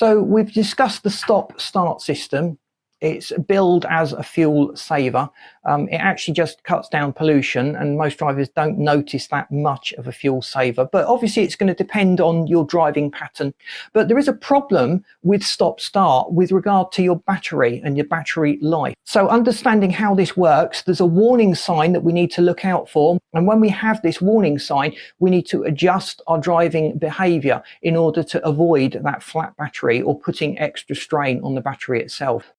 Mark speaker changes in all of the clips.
Speaker 1: So we've discussed the stop-start system. It's billed as a fuel saver. It actually just cuts down pollution, and most drivers don't notice that much of a fuel saver. But obviously it's going to depend on your driving pattern. But there is a problem with stop-start with regard to your battery and your battery life. So understanding how this works, there's a warning sign that we need to look out for. And when we have this warning sign, we need to adjust our driving behavior in order to avoid that flat battery or putting extra strain on the battery itself.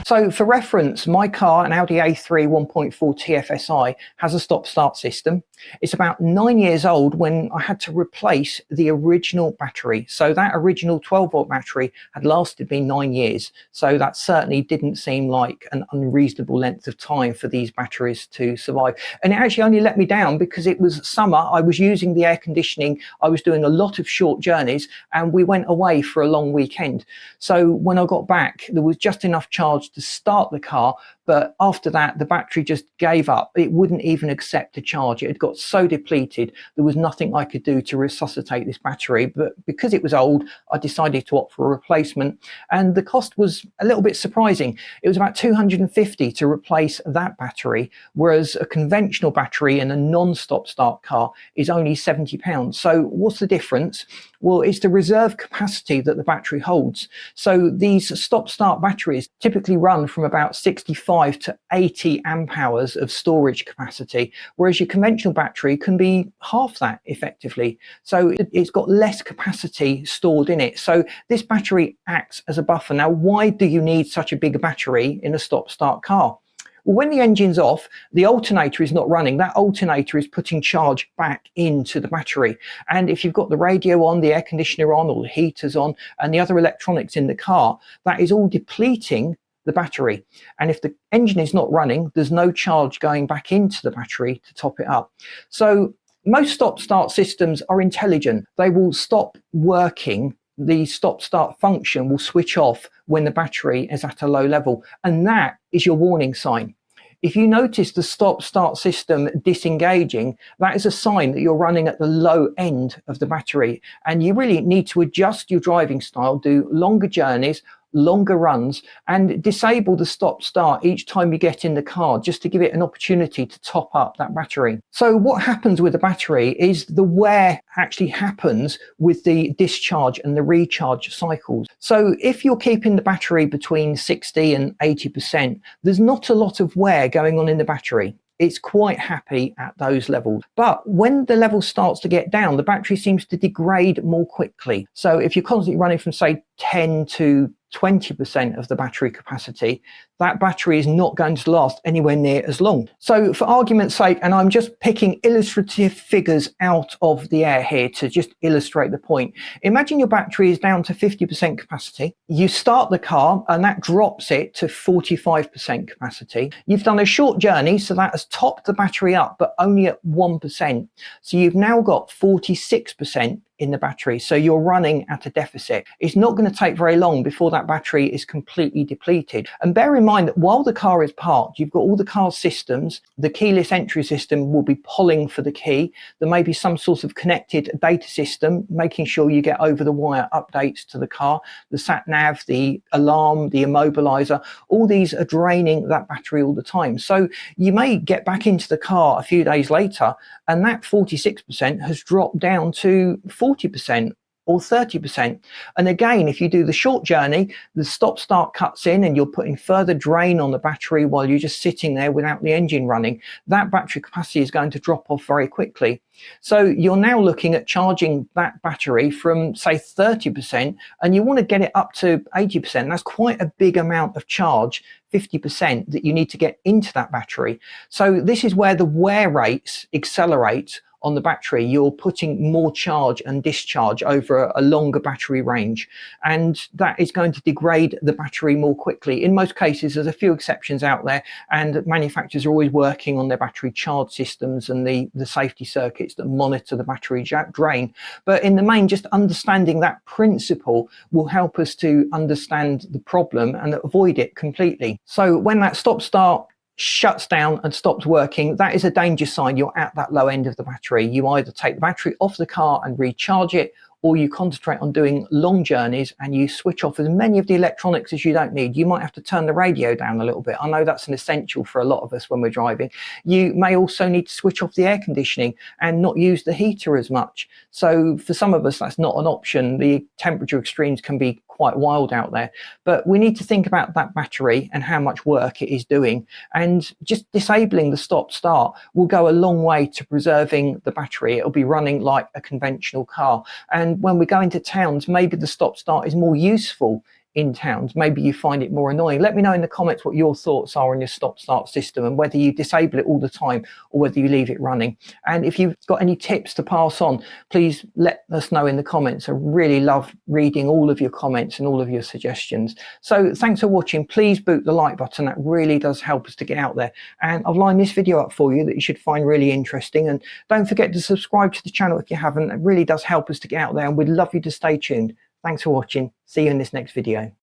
Speaker 1: So for reference, my car, an Audi A3 1.4 TFSI, has a stop-start system. It's about 9 years old when I had to replace the original battery. So that original 12-volt battery had lasted me 9 years. So that certainly didn't seem like an unreasonable length of time for these batteries to survive. And it actually only let me down because it was summer. I was using the air conditioning. I was doing a lot of short journeys, and we went away for a long weekend. So when I got back, there was just enough charge to start the car, but after that the battery just gave up. It wouldn't even accept a charge. It had got so depleted there was nothing I could do to resuscitate this battery. But because it was old, I decided to opt for a replacement, and the cost was a little bit surprising. It was about $250 to replace that battery, whereas a conventional battery in a non-stop start car is only £70. So what's the difference? Well, it's the reserve capacity that the battery holds. So these stop-start batteries typically run from about 65 to 80 amp hours of storage capacity, whereas your conventional battery can be half that effectively. So it's got less capacity stored in it. So this battery acts as a buffer. Now, why do you need such a big battery in a stop-start car? Well, when the engine's off, the alternator is not running. That alternator is putting charge back into the battery. And if you've got the radio on, the air conditioner on, or the heaters on, and the other electronics in the car, that is all depleting the battery. And if the engine is not running, there's no charge going back into the battery to top it up. So most stop-start systems are intelligent. They will stop working. The stop-start function will switch off when the battery is at a low level, and that is your warning sign. If you notice the stop-start system disengaging, that is a sign that you're running at the low end of the battery, and you really need to adjust your driving style, do longer journeys, longer runs, and disable the stop start each time you get in the car, just to give it an opportunity to top up that battery. So what happens with the battery is the wear actually happens with the discharge and the recharge cycles. So if you're keeping the battery between 60 and 80%, there's not a lot of wear going on in the battery. It's quite happy at those levels. But when the level starts to get down, the battery seems to degrade more quickly. So if you're constantly running from, say, 10 to 20% of the battery capacity, that battery is not going to last anywhere near as long. So for argument's sake, and I'm just picking illustrative figures out of the air here to just illustrate the point. Imagine your battery is down to 50% capacity. You start the car and that drops it to 45% capacity. You've done a short journey, so that has topped the battery up, but only at 1%. So you've now got 46% in the battery, so you're running at a deficit. It's not going to take very long before that battery is completely depleted. And bear in mind that while the car is parked, you've got all the car's systems. The keyless entry system will be polling for the key. There may be some sort of connected data system making sure you get over the wire updates to the car. The sat nav, the alarm, the immobilizer, all these are draining that battery all the time. So you may get back into the car a few days later and that 46% has dropped down to 40% or 30%. And again, if you do the short journey, the stop start cuts in and you're putting further drain on the battery while you're just sitting there without the engine running, that battery capacity is going to drop off very quickly. So you're now looking at charging that battery from, say, 30%, and you want to get it up to 80%. That's quite a big amount of charge, 50%, that you need to get into that battery. So this is where the wear rates accelerate on the battery. You're putting more charge and discharge over a longer battery range, and that is going to degrade the battery more quickly. In most cases, there's a few exceptions out there, and manufacturers are always working on their battery charge systems and the safety circuits that monitor the battery drain. But in the main, just understanding that principle will help us to understand the problem and avoid it completely. So when that stop start shuts down and stops working, that is a danger sign you're at that low end of the battery. You either take the battery off the car and recharge it, or you concentrate on doing long journeys and you switch off as many of the electronics as you don't need. You might have to turn the radio down a little bit. I know that's an essential for a lot of us when we're driving. You may also need to switch off the air conditioning and not use the heater as much. So for some of us, that's not an option. The temperature extremes can be quite wild out there, but we need to think about that battery and how much work it is doing, and just disabling the stop start will go a long way to preserving the battery. It'll be running like a conventional car, and when we go into towns, maybe the stop start is more useful in towns. Maybe you find it more annoying. Let me know in the comments what your thoughts are on your stop start system, and whether you disable it all the time or whether you leave it running. And if you've got any tips to pass on, please let us know in the comments. I really love reading all of your comments and all of your suggestions. So thanks for watching. Please boot the like button. That really does help us to get out there. And I've lined this video up for you that you should find really interesting. And don't forget to subscribe to the channel if you haven't. It really does help us to get out there, and we'd love you to stay tuned. Thanks for watching. See you in this next video.